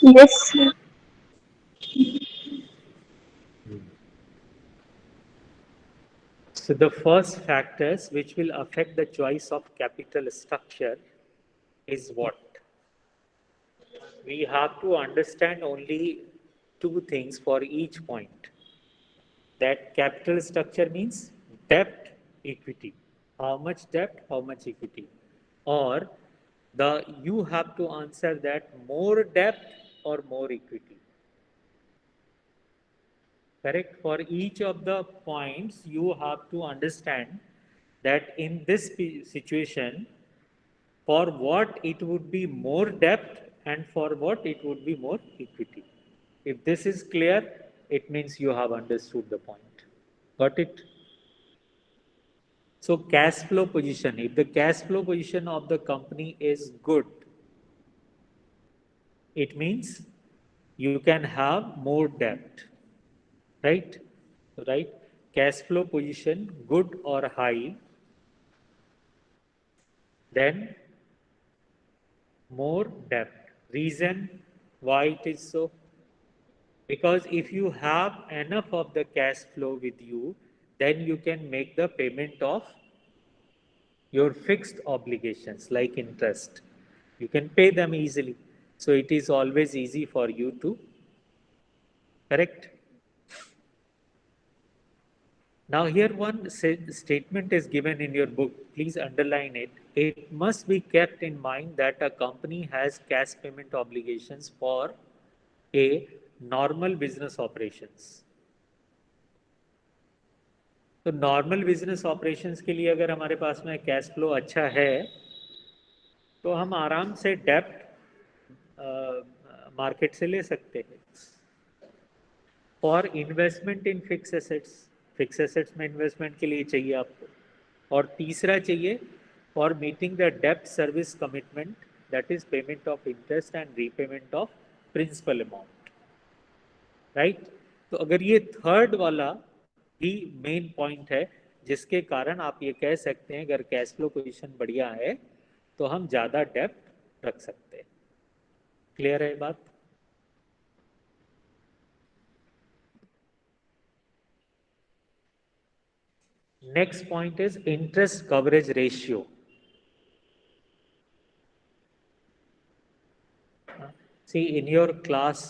Yes. So the first factors which will affect the choice of capital structure is what? We have to understand only two things for each point. That capital structure means debt, equity. How much debt, how much equity. Or the you have to answer that more debt or more equity. Correct? For each of the points, you have to understand that in this situation, for what it would be more debt and for what it would be more equity. If this is clear, it means you have understood the point. Got it? So, cash flow position. If the cash flow position of the company is good, it means you can have more debt, right? Right? Cash flow position good or high, then more debt. Reason why it is so? Because if you have enough of the cash flow with you, then you can make the payment of your fixed obligations like interest. You can pay them easily. So it is always easy for you to correct. Now, here one statement is given in your book. Please underline it. It must be kept in mind that a company has cash payment obligations for a normal business operations. तो normal business operations के लिए अगर हमारे पास में cash flow अच्छा है तो हम आराम से डेप्ट मार्केट से ले सकते हैं और इन्वेस्टमेंट इन फिक्स एसेट्स में इन्वेस्टमेंट के लिए चाहिए आपको और तीसरा चाहिए फॉर मीटिंग द डेप्ट service commitment that is payment of interest and repayment of principal amount right तो अगर ये थर्ड वाला ही मेन पॉइंट है जिसके कारण आप ये कह सकते हैं अगर कैश फ्लो पोजीशन बढ़िया है तो हम ज़्यादा डेप्ट रख सकते हैं क्लियर है बात next point is interest coverage ratio see in your class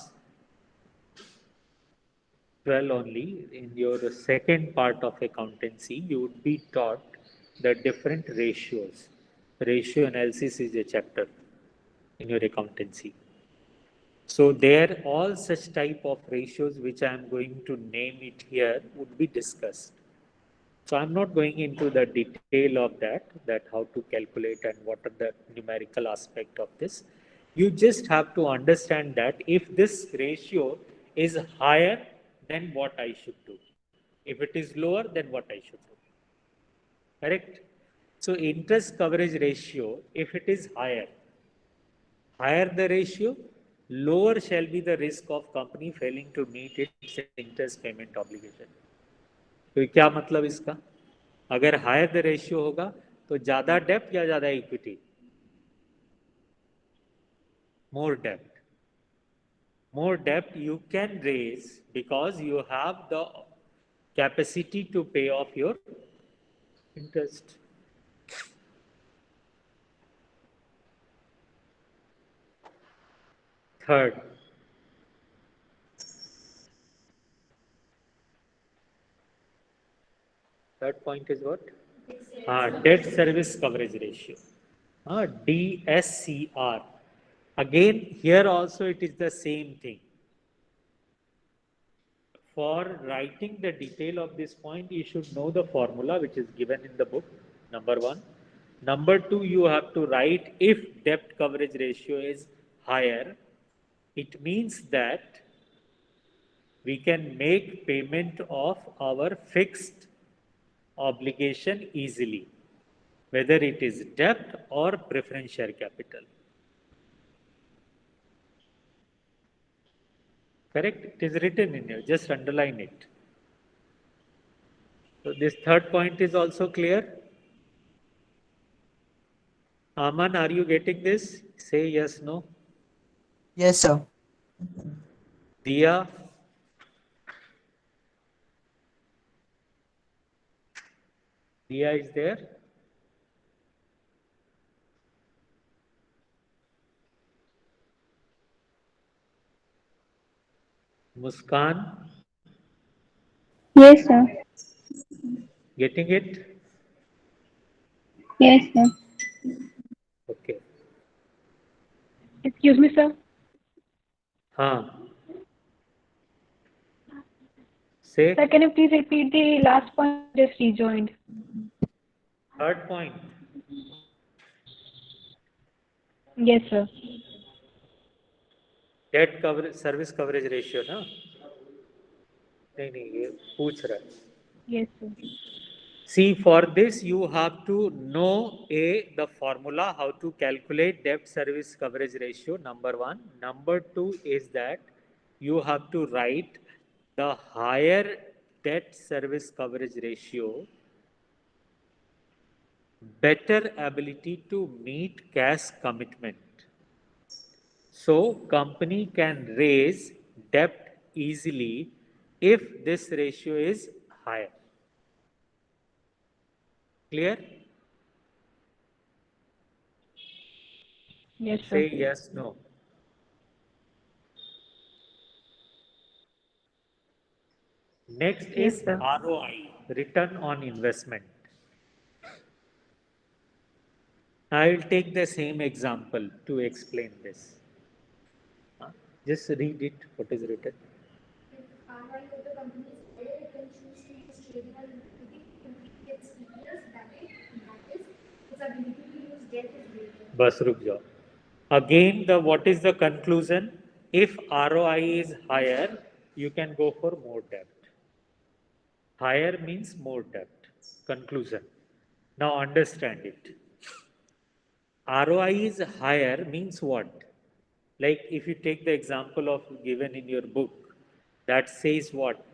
12 only in your second part of accountancy you would be taught the different ratios ratio analysis is a chapter in your accountancy so there all such type of ratios which I am going to name it here would be discussed so I'm not going into the detail of that how to calculate and what are the numerical aspect of this you just have to understand that if this ratio is higher then what I should do if it is lower then what I should do correct so interest coverage ratio if it is higher the ratio lower shall be the risk of company failing to meet its interest payment obligation तो क्या मतलब इसका अगर higher the ratio होगा तो ज्यादा डेप्ट या ज्यादा equity more debt you can raise because you have the capacity to pay off your interest third point is what debt service coverage ratio DSCR again here also it is the same thing for writing the detail of this point you should know the formula which is given in the book number 1 number 2 you have to write if debt coverage ratio is higher it means that we can make payment of our fixed obligation easily whether it is debt or preference share capital correct it is written in here just underline it so this third point is also clear Aman are you getting this say yes no Yes, sir. Diya? Diya is there? Muskan? Yes, sir. Getting it? Yes, sir. Okay. Excuse me, sir. हाँ. Say. Sir, can you please repeat the last point? Just rejoined. Third point. Yes, sir. Debt coverage, service coverage ratio ना? नहीं ये पूछ रहा है. Yes, sir. See, for this you have to know the formula how to calculate debt service coverage ratio. Number one. Number two is that you have to write the higher debt service coverage ratio, better ability to meet cash commitment. So company can raise debt easily if this ratio is higher. Clear? Yes, sir. Say yes, no. Next Yes, is sir. ROI, return on investment. I will take the same example to explain this. Uh, Just read it, what is written. If ROI of the company is higher, it can choose to use trading or liquidity to increase its EPS. That is, its ability to use debt is greater. बस रुक जाओ. Again, the what is the conclusion? If ROI is higher, you can go for more debt. Higher means more debt. Conclusion. Now understand it. ROI is higher means what? Like if you take the example of given in your book, that says what?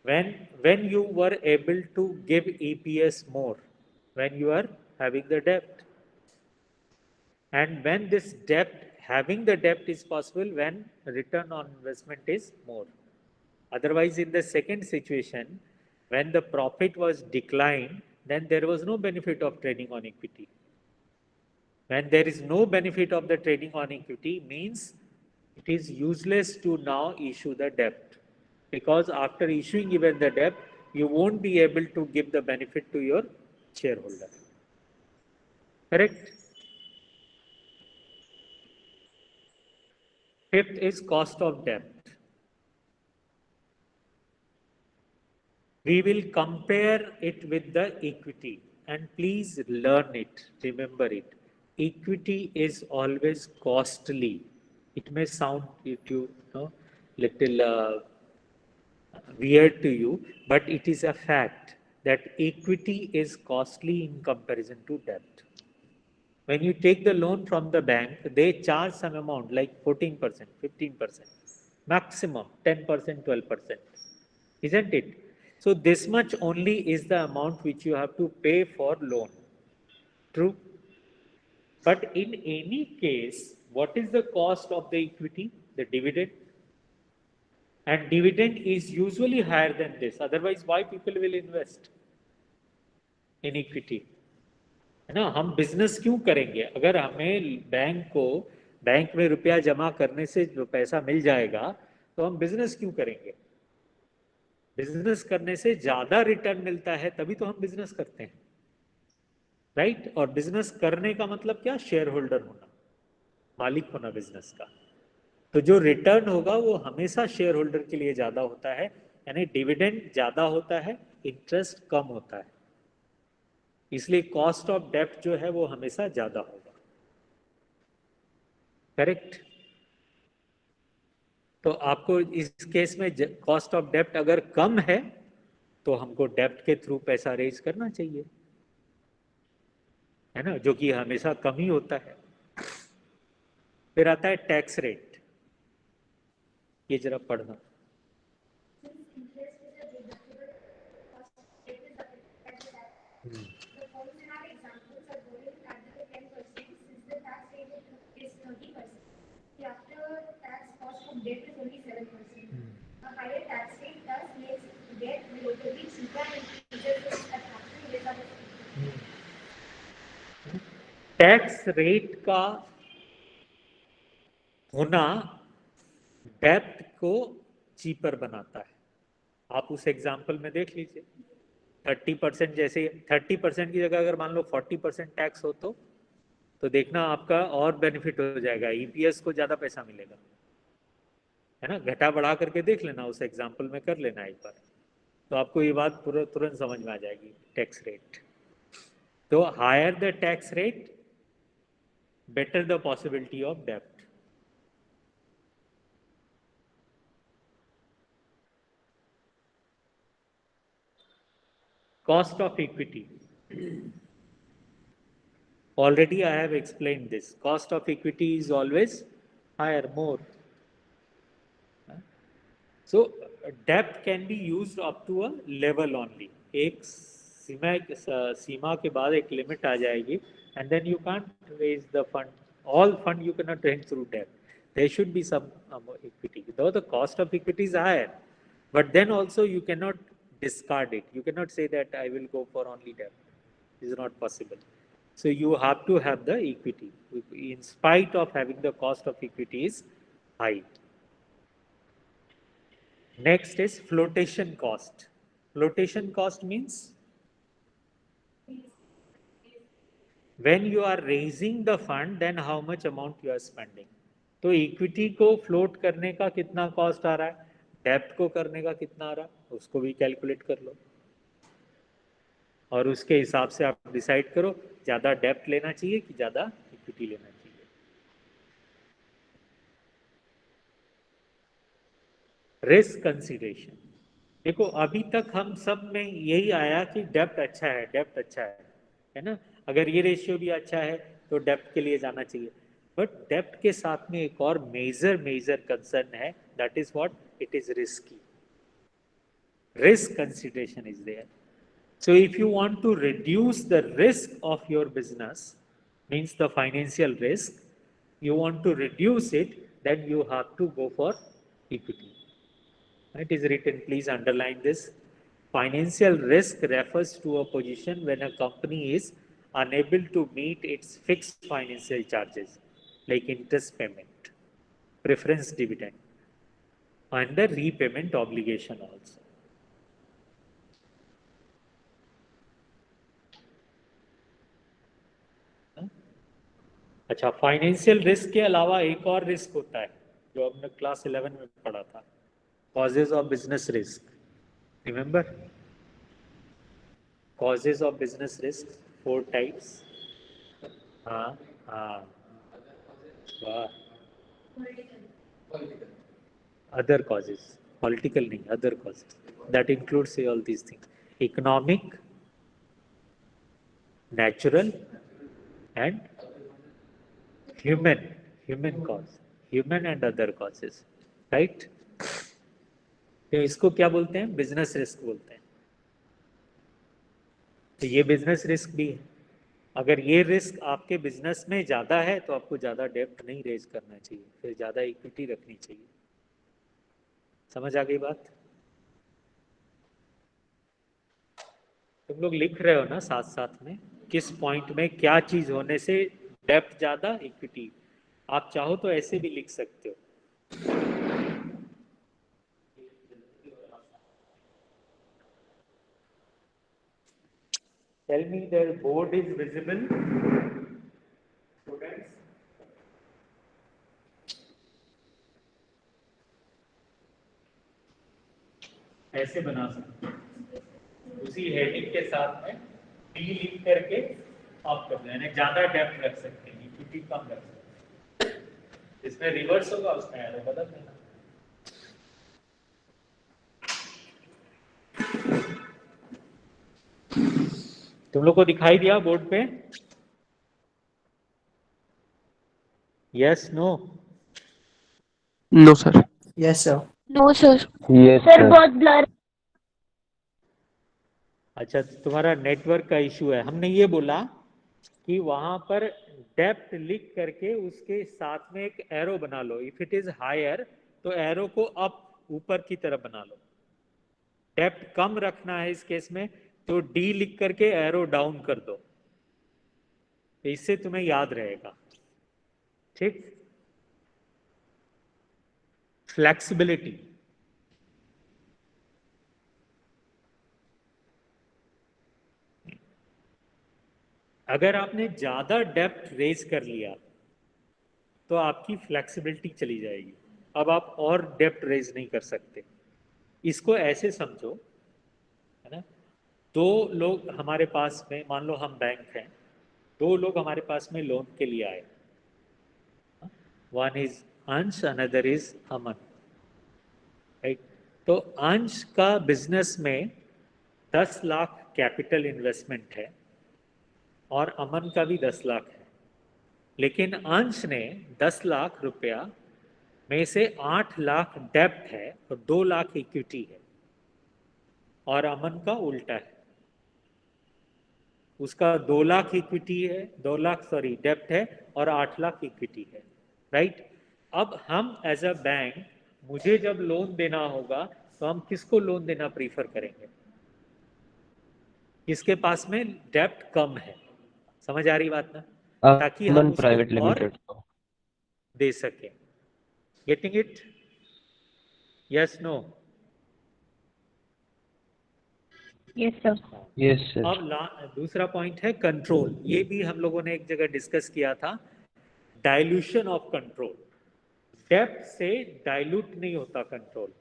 When you were able to give EPS more, when you are having the debt, and when this debt, having the debt is possible when return on investment is more. Otherwise, in the second situation, when the profit was declined, then there was no benefit of trading on equity. When there is no benefit of the trading on equity, means it is useless to now issue the debt. Because after issuing even the debt, you won't be able to give the benefit to your shareholder. Correct? Fifth is cost of debt. We will compare it with the equity and please learn it, remember it. Equity is always costly. It may sound little weird to you, but it is a fact that equity is costly in comparison to debt. When you take the loan from the bank, they charge some amount like 14%, 15%, maximum 10%, 12%. Isn't it? So this much only is the amount which you have to pay for loan. True. But in any case, what is the cost of the equity? The dividend. And dividend is usually higher than this. Otherwise, why people will invest in equity? है ना, हम business क्यों करेंगे? अगर हमें bank में रुपया जमा करने से जो पैसा मिल जाएगा तो हम बिजनेस क्यों करेंगे? बिजनेस करने से ज्यादा रिटर्न मिलता है तभी तो हम बिजनेस करते हैं, राइट? और बिजनेस करने का मतलब क्या? शेयर होल्डर होना, मालिक होना बिजनेस का. तो जो रिटर्न होगा वो हमेशा शेयर होल्डर के लिए ज्यादा होता है, यानी डिविडेंड ज्यादा होता है, इंटरेस्ट कम होता है. इसलिए कॉस्ट ऑफ डेप्ट जो है वो हमेशा ज्यादा होगा. करेक्ट? तो आपको इस केस में कॉस्ट ऑफ डेप्ट अगर कम है तो हमको डेप्ट के थ्रू पैसा रेज करना चाहिए, है ना, जो कि हमेशा कम ही होता है. फिर आता है टैक्स रेट. ये जरा पढ़ना. Since interest is a deductible cost, debt is affected by the tax. The points in our examples are going at the 10% since the tax rate is 30%. The after tax cost of debt is tax rate का होना डेप्ट को cheaper बनाता है। आप उस example में देख लीजिए, 30%, जैसे 30% की जगह अगर मान लो 40% टैक्स हो तो देखना आपका और बेनिफिट हो जाएगा, ईपीएस को ज्यादा पैसा मिलेगा, है ना। घटा बढ़ा करके देख लेना, उस एग्जाम्पल में कर लेना एक बार, तो आपको ये बात तुरंत समझ में आ जाएगी। टैक्स रेट, तो higher the tax rate better the possibility of debt. Cost of equity. Already I have explained this. Cost of equity is always higher, more. So debt can be used up to a level only. एक सीमा के बाद एक limit आ जाएगी, and then you can't raise the fund. All fund you cannot raise through debt. There should be some equity. Though the cost of equity is higher, but then also you cannot discard it. You cannot say that I will go for only debt. It is not possible. So you have to have the equity, in spite of having the cost of equity is high. Next is flotation cost. Flotation cost means when you are raising the fund, then how much amount you are spending. तो equity को float करने का कितना cost आ रहा है, डेप्ट को करने का कितना आ रहा है, उसको भी कैलकुलेट कर लो और उसके हिसाब से आप डिसाइड करो ज्यादा डेप्ट लेना चाहिए कि ज्यादा इक्विटी लेना चाहिए। रिस्क कंसीडरेशन, देखो अभी तक हम सब में यही आया कि डेप्ट अच्छा है, डेप्ट अच्छा है ना। अगर ये रेशियो भी अच्छा है तो डेप्ट के लिए जाना चाहिए, बट डेप्ट के साथ में एक और मेजर कंसर्न है, that is what, it is risky. Risk consideration is there. So if you want to reduce the risk of your business, means the financial risk, you want to reduce it, then you have to go for equity. It is written, please underline this. Financial risk refers to a position when a company is unable to meet its fixed financial charges, like interest payment, preference dividend, and the repayment obligation also. अच्छा, financial risk के अलावा एक और risk होता है जो हमने class 11 में पढ़ा था, causes of business risk. Remember, causes of business risk 4 types. हाँ हाँ, वाह, अदर कॉजेज, पॉलिटिकल नहीं, other causes, that includes all these things, economic, natural and human cause, human and other causes, right? तो इसको क्या बोलते हैं, बिजनेस रिस्क बोलते हैं। तो ये बिजनेस रिस्क भी है। अगर ये रिस्क आपके बिजनेस में ज्यादा है तो आपको ज्यादा डेप्ट नहीं रेज करना चाहिए, फिर ज्यादा इक्विटी रखनी चाहिए। समझ आ गई बात? तुम लोग लिख रहे हो ना साथ साथ में, किस पॉइंट में क्या चीज होने से डेप्ट ज्यादा, इक्विटी। आप चाहो तो ऐसे भी लिख सकते हो। Tell me the board is visible, students? ऐसे बना सकते हो, उसी हेडिंग के साथ में डी लिख करके आप कर लेना, ज्यादा डेप्थ रख सकते हैं, इक्विटी कम रख सकते हैं। इसमें रिवर्स होगा, उसमें एरो बदल देना। तुम लोग को दिखाई दिया बोर्ड पे? Yes, no? No sir. Yes sir. No sir. Yes sir बहुत ब्लर। अच्छा, तुम्हारा नेटवर्क का इशू है। हमने ये बोला कि वहां पर डेप्थ लिख करके उसके साथ में एक एरो बना लो। इफ इट इज हायर तो एरो को अप, ऊपर की तरफ बना लो। डेप्थ कम रखना है इस केस में तो डी लिख करके एरो डाउन कर दो। तो इससे तुम्हें याद रहेगा, ठीक। फ्लेक्सिबिलिटी, अगर आपने ज्यादा डेप्थ रेज कर लिया तो आपकी फ्लेक्सिबिलिटी चली जाएगी, अब आप और डेप्थ रेज नहीं कर सकते। इसको ऐसे समझो, है ना, दो लोग हमारे पास में, मान लो हम बैंक हैं, दो लोग हमारे पास में लोन के लिए आए, वन इज अंश, अनदर इज अमन, राइट। तो अंश का बिजनेस में 10 लाख कैपिटल इन्वेस्टमेंट है और अमन का भी 10 लाख है, लेकिन अंश ने 10 लाख रुपया में से 8 लाख डेब्ट है और 2 लाख इक्विटी है, और अमन का उल्टा है, उसका 2 लाख इक्विटी है, 2 लाख सॉरी डेब्ट है और 8 लाख इक्विटी है, राइट। अब हम एज अ बैंक, मुझे जब लोन देना होगा तो हम किसको लोन देना प्रीफर करेंगे? किसके पास में डेब्ट कम है, समझ आ रही बात ना, ताकि हम अमन उसको प्राइवेट और लिमिटेड को। दे सकें। Getting it? Yes, no? Yes, sir. Yes sir. अब दूसरा पॉइंट है कंट्रोल, ये भी हम लोगों ने एक जगह डिस्कस किया था, डाइल्यूशन ऑफ कंट्रोल। डेप्थ से डाइल्यूट नहीं होता कंट्रोल,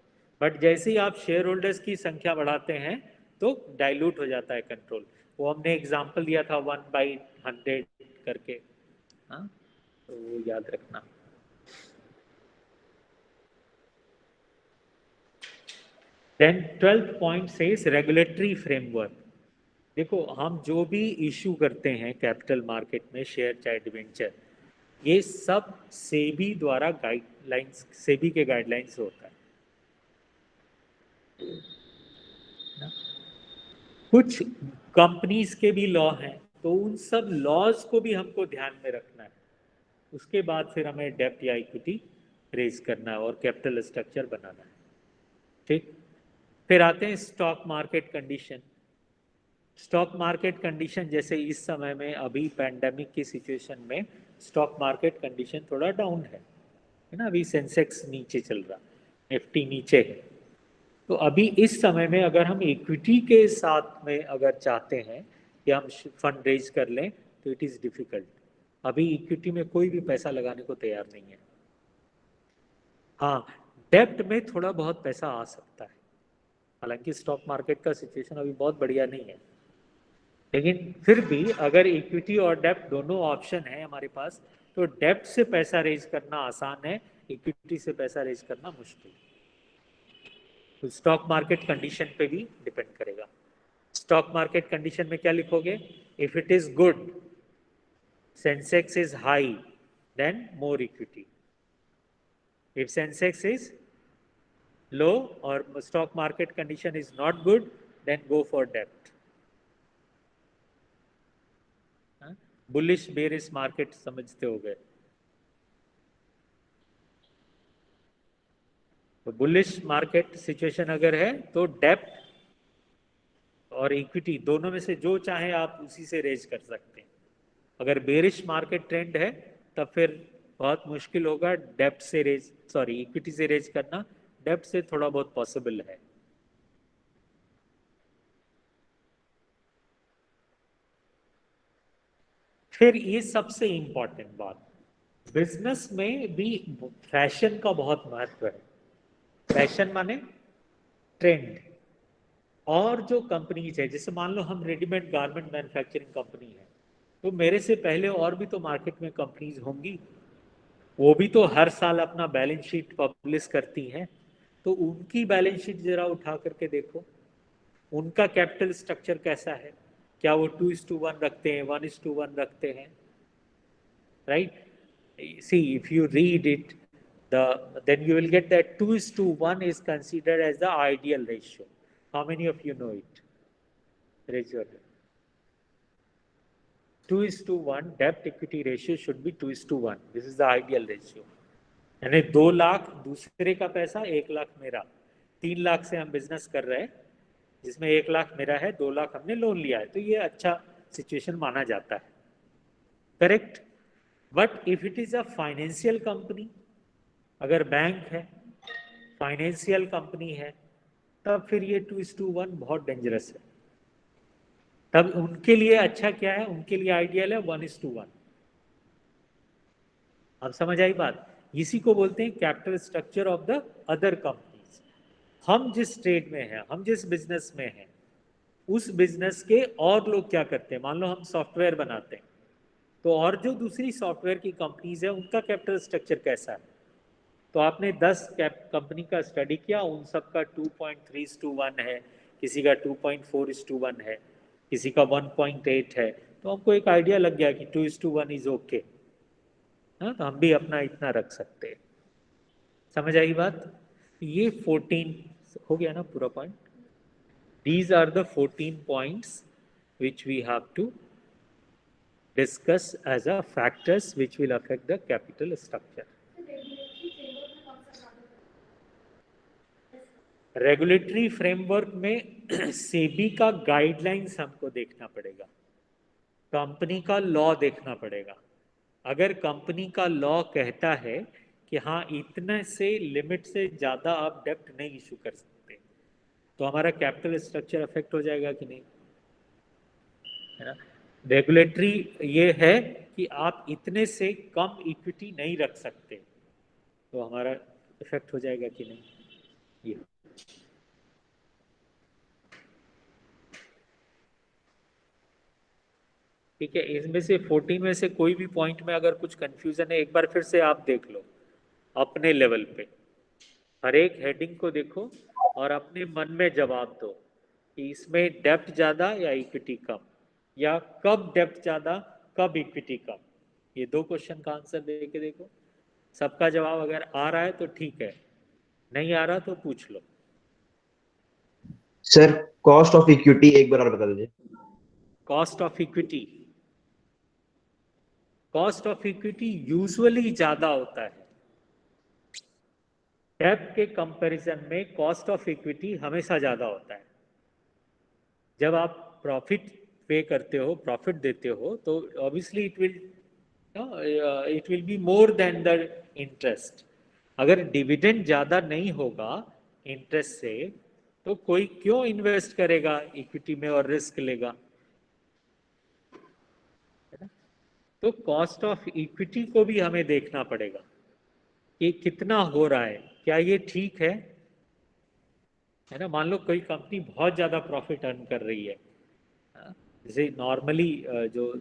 बट जैसे ही आप शेयर होल्डर्स की संख्या बढ़ाते हैं तो डाइल्यूट हो जाता है कंट्रोल। वो हमने एग्जांपल दिया था 1/100 करके, हाँ, तो वो याद रखना। Then 12th point says regulatory framework. देखो, हम जो भी इशू करते हैं कैपिटल मार्केट में, शेयर चाहे डिवेंचर, ये सब सेबी द्वारा गाइडलाइंस, सेबी के गाइडलाइंस से होता है ना? कुछ कंपनीज के भी लॉ हैं, तो उन सब लॉज को भी हमको ध्यान में रखना है, उसके बाद फिर हमें डेप्ट या इक्विटी रेज करना है और कैपिटल स्ट्रक्चर बनाना है, ठीक। फिर आते हैं stock market condition. Stock market condition जैसे इस समय में, अभी पैंडेमिक की सिचुएशन में स्टॉक मार्केट कंडीशन थोड़ा डाउन है ना, अभी सेंसेक्स नीचे चल रहा, निफ्टी नीचे है। तो अभी इस समय में अगर हम इक्विटी के साथ में अगर चाहते हैं कि हम फंड रेज कर लें तो इट इज़ डिफिकल्ट, अभी इक्विटी में कोई भी पैसा लगाने को तैयार नहीं है। हाँ, डेब्ट में थोड़ा बहुत पैसा आ सकता है, हालांकि स्टॉक मार्केट का सिचुएशन अभी बहुत बढ़िया नहीं है, लेकिन फिर भी अगर इक्विटी और डेब्ट दोनों ऑप्शन है हमारे पास, तो डेब्ट से पैसा रेज करना आसान है, इक्विटी से पैसा रेज करना मुश्किल। तो स्टॉक मार्केट कंडीशन पे भी डिपेंड करेगा। स्टॉक मार्केट कंडीशन में क्या लिखोगे? If it is good, Sensex is high, then more equity. If Sensex is low और stock market condition is not good, then go for डेब्ट। बुलिश बेरिश मार्केट समझते हो गए? तो बुलिश मार्केट सिचुएशन अगर है तो डेब्ट और इक्विटी दोनों में से जो चाहे आप उसी से रेज कर सकते हैं। अगर बेरिश मार्केट ट्रेंड है तब फिर बहुत मुश्किल होगा डेब्ट से रेज, सॉरी इक्विटी से रेज करना, डेब्ट से थोड़ा बहुत पॉसिबल है। फिर ये सबसे इंपॉर्टेंट बात, बिजनेस में भी फैशन का बहुत महत्व है। फैशन माने ट्रेंड। और जो कंपनीज है, जैसे मान लो हम रेडीमेड गारमेंट मैन्युफैक्चरिंग कंपनी है, तो मेरे से पहले और भी तो मार्केट में कंपनीज होंगी, वो भी तो हर साल अपना बैलेंस शीट पब्लिश करती हैं, तो उनकी बैलेंस शीट जरा उठा करके देखो, उनका कैपिटल स्ट्रक्चर कैसा है, क्या वो 2:1 रखते हैं, 1:1 रखते हैं, right? See, if you read it, then you will get that 2:1 is considered as the ideal ratio. How many of you know it? Raise your hand. 2:1 debt equity ratio should be 2:1. This is the ideal ratio. यानी 2 लाख दूसरे का पैसा, 1 लाख मेरा, 3 लाख से हम business कर रहे हैं, जिसमें 1 लाख मेरा है, 2 लाख हमने लोन लिया है, तो ये अच्छा सिचुएशन माना जाता है। Correct. But if it is a financial company, अगर बैंक है, फाइनेंशियल कंपनी है, तब फिर ये 2:1 बहुत डेंजरस है। तब उनके लिए अच्छा क्या है, उनके लिए आइडियल है 1:1। अब समझ आई बात। इसी को बोलते हैं capital structure of the other companies. हम जिस ट्रेड में हैं, हम जिस बिजनेस में हैं, उस बिजनेस के और लोग क्या करते हैं। मान लो हम सॉफ्टवेयर बनाते हैं, तो और जो दूसरी सॉफ्टवेयर की कंपनीज है उनका कैपिटल स्ट्रक्चर कैसा है। तो आपने 10 कंपनी का स्टडी किया, उन सब का 2.3:1 है, किसी का 2.4:1 है, किसी का 1.8 है। तो हमको एक आइडिया लग गया कि 2:1 इज ओके। हाँ, तो हम भी अपना इतना रख सकते हैं। समझ आई बात। ये 14 हो गया ना पूरा point. These are the 14 points which we have to discuss as a factors which will affect the capital structure. Regulatory framework में सेबी का गाइडलाइंस हमको देखना पड़ेगा, कंपनी का लॉ देखना पड़ेगा। अगर कंपनी का लॉ कहता है कि हाँ इतने से लिमिट से ज़्यादा आप डेप्ट नहीं इशू कर सकते, तो हमारा कैपिटल स्ट्रक्चर अफेक्ट हो जाएगा कि नहीं, है ना। रेगुलेटरी ये है कि आप इतने से कम इक्विटी नहीं रख सकते, तो हमारा इफेक्ट हो जाएगा कि नहीं। ये ठीक है। इसमें से 14 में से कोई भी पॉइंट में अगर कुछ कंफ्यूजन है, एक बार फिर से आप देख लो अपने लेवल पे, हर एक हेडिंग को देखो और अपने मन में जवाब दो कि इसमें डेप्थ ज़्यादा या इक्विटी कम, या कब डेप्थ ज़्यादा कब इक्विटी कम। ये 2 क्वेश्चन का आंसर दे के देखो। सबका जवाब अगर आ रहा है तो ठीक है, नहीं आ रहा तो पूछ लो। सर कॉस्ट ऑफ इक्विटी एक बार और बता दीजिए। Cost of equity, cost of equity usually ज्यादा होता है डेप्थ के कंपैरिजन में। कॉस्ट ऑफ इक्विटी हमेशा ज्यादा होता है। जब आप प्रॉफिट पे करते हो, प्रॉफिट देते हो, तो obviously it will be more than the interest. अगर डिविडेंड ज्यादा नहीं होगा इंटरेस्ट से, तो कोई क्यों इन्वेस्ट करेगा इक्विटी में और रिस्क लेगा, है ना। तो कॉस्ट ऑफ इक्विटी को भी हमें देखना पड़ेगा कि कितना हो रहा है, क्या ये ठीक है ना। मान लो कोई कंपनी बहुत ज्यादा प्रॉफिट अर्न कर रही है, जैसे नॉर्मली जो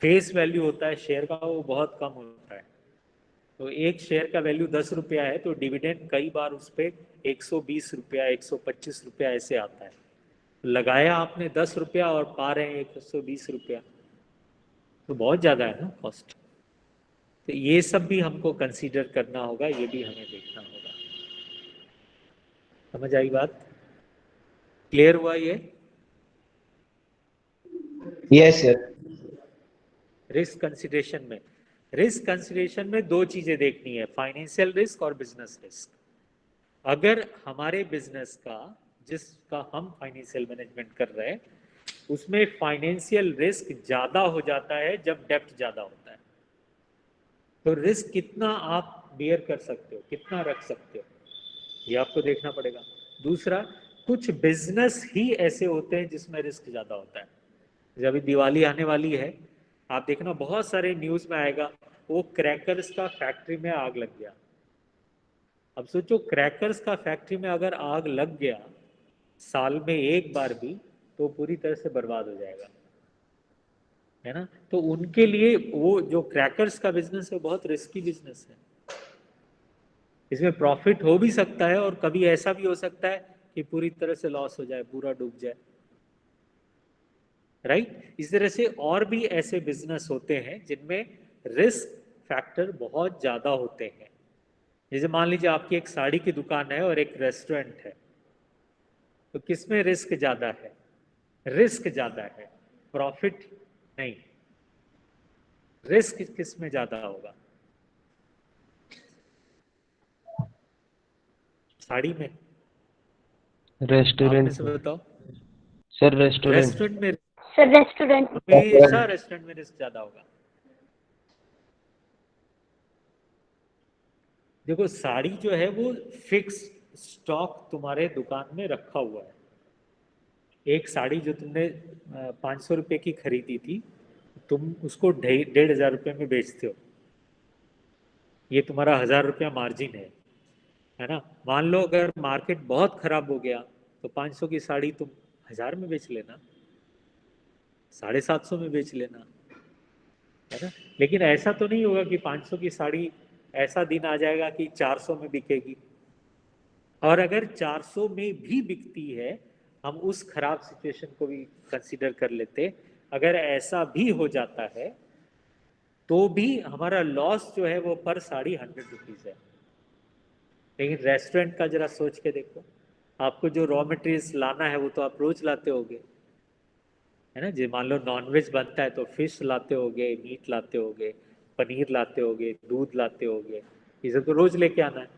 फेस वैल्यू होता है शेयर का वो बहुत कम होता है, तो एक शेयर का वैल्यू 10 रुपया है, तो डिविडेंड कई बार उस पर 120 रुपया 125 रुपया ऐसे आता है। लगाया आपने 10 रुपया और पा रहे हैं 120 रुपया, तो बहुत ज़्यादा है ना कॉस्ट। तो ये सब भी हमको कंसीडर करना होगा, ये भी हमें देखना होगा। समझ आई बात, क्लियर हुआ ये। Yes sir. रिस्क कंसिडरेशन में, रिस्क कंसिडरेशन में 2 चीजें देखनी है, फाइनेंशियल रिस्क और बिजनेस रिस्क। अगर हमारे बिजनेस का, जिसका हम फाइनेंशियल मैनेजमेंट कर रहे हैं, उसमें फाइनेंशियल रिस्क ज्यादा हो जाता है जब डेप्थ ज्यादा होता है, तो रिस्क कितना आप बियर कर सकते हो, कितना रख सकते हो, ये आपको देखना पड़ेगा। दूसरा, कुछ बिजनेस ही ऐसे होते हैं जिसमें रिस्क ज्यादा होता है। जब अभी दिवाली आने वाली है, आप देखना बहुत सारे न्यूज में आएगा, वो क्रैकर्स का फैक्ट्री में आग लग गया। अब सोचो क्रैकर्स का फैक्ट्री में अगर आग लग गया साल में एक बार भी, तो पूरी तरह से बर्बाद हो जाएगा, है ना। तो उनके लिए वो जो क्रैकर्स का बिजनेस है बहुत रिस्की बिजनेस है। इसमें प्रॉफिट हो भी सकता है और कभी ऐसा भी हो सकता है कि पूरी तरह से लॉस हो जाए, पूरा डूब जाए, राइट। इस तरह से और भी ऐसे बिजनेस होते हैं जिनमें रिस्क फैक्टर बहुत ज्यादा होते हैं। जैसे मान लीजिए आपकी एक साड़ी की दुकान है और एक रेस्टोरेंट है, तो किसमें रिस्क ज्यादा है, रिस्क ज्यादा है, प्रॉफिट नहीं। रिस्क किसमें ज्यादा होगा, साड़ी में। रेस्टोरेंट आप में में। बताओ। Sir restaurant. रेस्टोरेंट में, सर रेस्टोरेंट। हमेशा रेस्टोरेंट में रिस्क ज्यादा होगा। देखो साड़ी जो है वो फिक्स स्टॉक तुम्हारे दुकान में रखा हुआ है। एक साड़ी जो तुमने 500 रुपये की खरीदी थी, तुम उसको 1,500 में बेचते हो, ये तुम्हारा 1,000 रुपया मार्जिन है ना। मान लो अगर मार्केट बहुत खराब हो गया तो 500 की साड़ी तुम 1,000 में बेच लेना, 750 में बेच लेना, है ना। लेकिन ऐसा तो नहीं होगा कि 500 की साड़ी ऐसा दिन आ जाएगा कि 400 में बिकेगी। और अगर 400 में भी बिकती है, हम उस खराब सिचुएशन को भी कंसीडर कर लेते, अगर ऐसा भी हो जाता है तो भी हमारा लॉस जो है वो पर साड़ी 100 रुपीज है। लेकिन रेस्टोरेंट का जरा सोच के देखो, आपको जो रॉ मटेरियल्स लाना है वो तो आप रोज लाते होगे, है ना। जी मान लो नॉनवेज बनता है तो फिश लाते होगे, मीट लाते होगे, पनीर लाते होगे, दूध लाते होगे, ये सब तो रोज लेके आना है।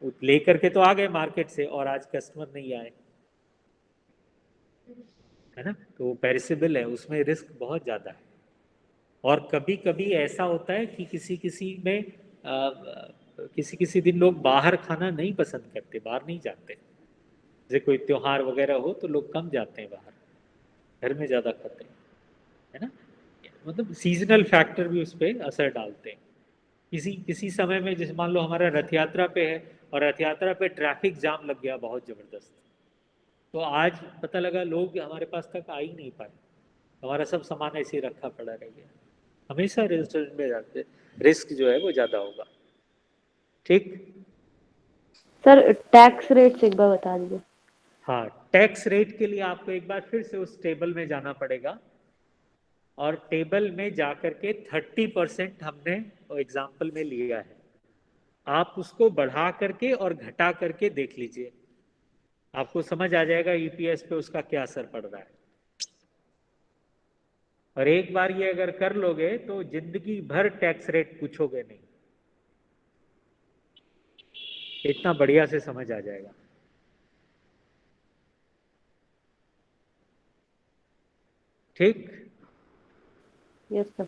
वो लेकर के तो आ गए मार्केट से और आज कस्टमर नहीं आए, है ना। तो वो पेरिसेबल है, उसमें रिस्क बहुत ज़्यादा है। और कभी कभी ऐसा होता है कि किसी किसी में किसी किसी दिन लोग बाहर खाना नहीं पसंद करते, बाहर नहीं जाते। जैसे कोई त्योहार वगैरह हो तो लोग कम जाते हैं बाहर, घर में ज़्यादा खाते हैं, है ना। मतलब सीजनल फैक्टर भी उस पर असर डालते हैं। किसी किसी समय में जैसे मान लो हमारा रथ यात्रा पे है और रथ यात्रा पे ट्रैफिक जाम लग गया बहुत ज़बरदस्त, तो आज पता लगा लोग हमारे पास तक आ ही नहीं पाए, हमारा सब सामान ऐसे ही रखा पड़ा रह गया। हमेशा रेस्टोरेंट में जाते रिस्क जो है वो ज़्यादा होगा। ठीक। सर टैक्स रेट्स एक बार बता दीजिए। हाँ, टैक्स रेट के लिए आपको एक बार फिर से उस टेबल में जाना पड़ेगा और टेबल में जाकर के 30% हमने एग्जाम्पल में लिया है, आप उसको बढ़ा करके और घटा करके देख लीजिए, आपको समझ आ जाएगा ईपीएस पे उसका क्या असर पड़ रहा है। और एक बार ये अगर कर लोगे तो जिंदगी भर टैक्स रेट पूछोगे नहीं, इतना बढ़िया से समझ आ जाएगा। ठीक। Yes sir.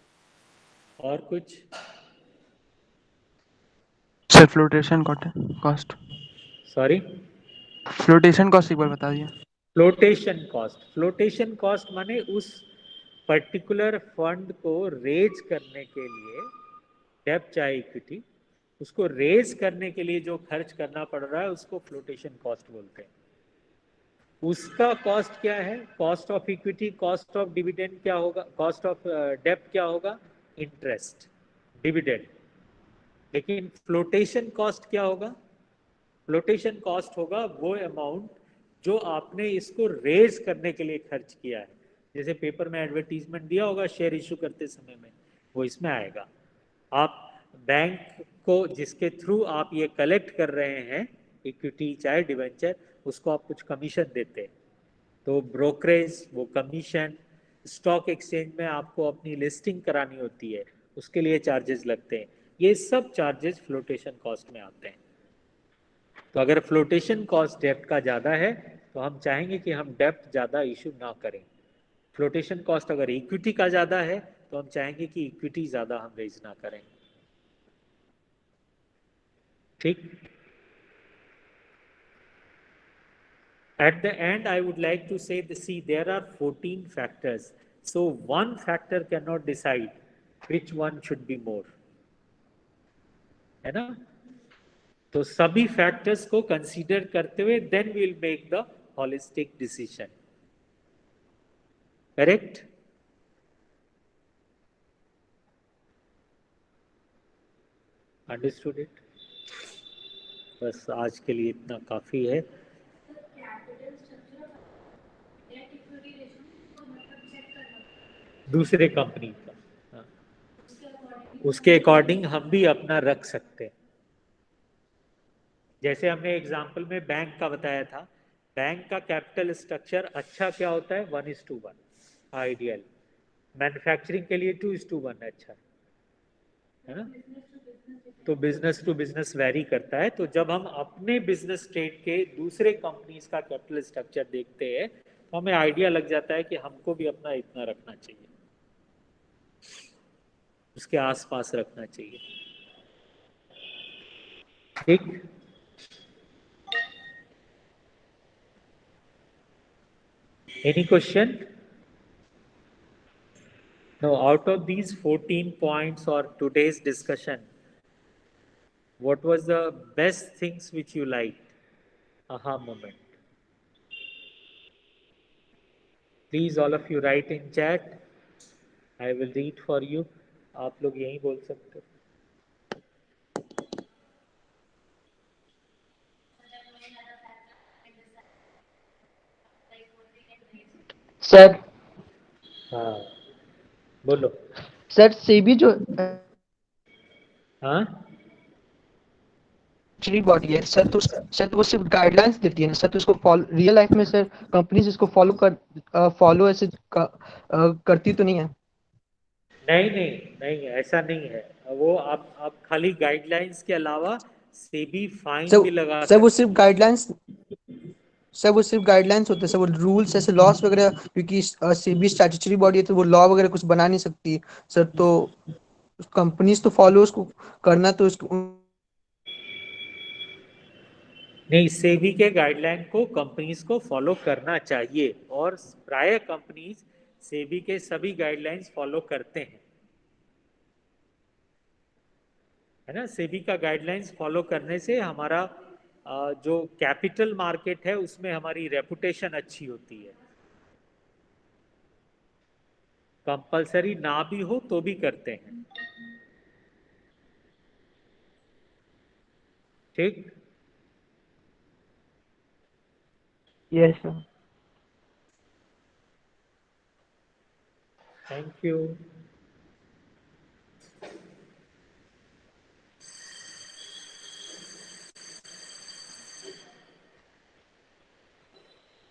और कुछ? Sir flotation cost, sorry, flotation cost एक बार बता दिए। फ्लोटेशन कॉस्ट माने उस पर्टिकुलर फंड को रेज करने के लिए, डेब्ट चाहे इक्विटी, उसको रेज करने के लिए जो खर्च करना पड़ रहा है उसको फ्लोटेशन कॉस्ट बोलते हैं। उसका कॉस्ट क्या है? Cost of equity, cost of dividend क्या होगा, कॉस्ट ऑफ डेब्ट क्या होगा? Interest, dividend. लेकिन फ्लोटेशन कॉस्ट क्या होगा? फ्लोटेशन कॉस्ट होगा वो अमाउंट जो आपने इसको रेज करने के लिए खर्च किया है। जैसे पेपर में एडवर्टीजमेंट दिया होगा शेयर इशू करते समय में, वो इसमें आएगा। आप बैंक को जिसके थ्रू आप ये कलेक्ट कर रहे हैं इक्विटी चाहे डिवेंचर, उसको आप कुछ कमीशन देते हैं, तो ब्रोकरेज, वो कमीशन, स्टॉक एक्सचेंज में आपको अपनी लिस्टिंग करानी होती है, उसके लिए चार्जेस लगते हैं, ये सब चार्जेस फ्लोटेशन कॉस्ट में आते हैं। तो अगर फ्लोटेशन कॉस्ट डेप्ट का ज़्यादा है तो हम चाहेंगे कि हम डेप्ट ज़्यादा इशू ना करें। फ्लोटेशन कॉस्ट अगर इक्विटी का ज़्यादा है तो हम चाहेंगे कि इक्विटी ज़्यादा हम रेज ना करें। ठीक। At the end, I would like to say, see, there are 14 factors. So one factor cannot decide which one should be more. है ना? तो सभी फैक्टर्स को कंसीडर करते हुए then we will make the holistic decision. Correct? Understood it? बस आज के लिए इतना काफी है। दूसरे कंपनी का, हाँ, उसके अकॉर्डिंग हम भी अपना रख सकते हैं। जैसे हमने एग्जाम्पल में बैंक का बताया था, बैंक का कैपिटल स्ट्रक्चर अच्छा क्या होता है? 1:1 आइडियल। मैन्युफैक्चरिंग के लिए 2:1 अच्छा है ना। तो बिजनेस टू बिजनेस वेरी करता है। तो जब हम अपने बिजनेस स्टेट के दूसरे कंपनीज का कैपिटल स्ट्रक्चर देखते हैं तो हमें आइडिया लग जाता है कि हमको भी अपना इतना रखना चाहिए, उसके आसपास रखना चाहिए। ठीक। Any question? Now, out of these 14 points or today's discussion, what was the best things which you liked? Aha moment. Please, all of you write in chat. I will read for you. आप लोग यहीं बोल सकते हो. Sir हाँ, बोलो. Sir SEBI जो हाँ, एक्चुअली बॉडी है सर, तो सर तो वो सिर्फ गाइडलाइंस देती है ना सर, तो इसको रियल लाइफ में सर कंपनीज इसको फॉलो ऐसे करती तो नहीं है? नहीं नहीं नहीं, ऐसा नहीं है. वो आप खाली गाइडलाइंस के अलावा सेबी फाइन भी सर लगा सर वो सकती सिर्फ है. गाइडलाइंस सर वो सिर्फ गाइडलाइंस होते हैं सर, वो रूल्स ऐसे लॉस वगैरह, क्योंकि सेबी स्टैट्यूटरी बॉडी है तो वो लॉ वगैरह कुछ बना नहीं सकती सर, तो कंपनीज तो फॉलो उसको करना तो उसको नहीं, सेबी के गाइडलाइन को कंपनीज को फॉलो करना चाहिए और प्राय कंपनीज सेबी के सभी गाइडलाइंस फॉलो करते हैं, है ना. सेबी का गाइडलाइंस फॉलो करने से हमारा जो कैपिटल मार्केट है उसमें हमारी रेपुटेशन अच्छी होती है. कंपलसरी ना भी हो तो भी करते हैं. ठीक. Yes sir. Thank you.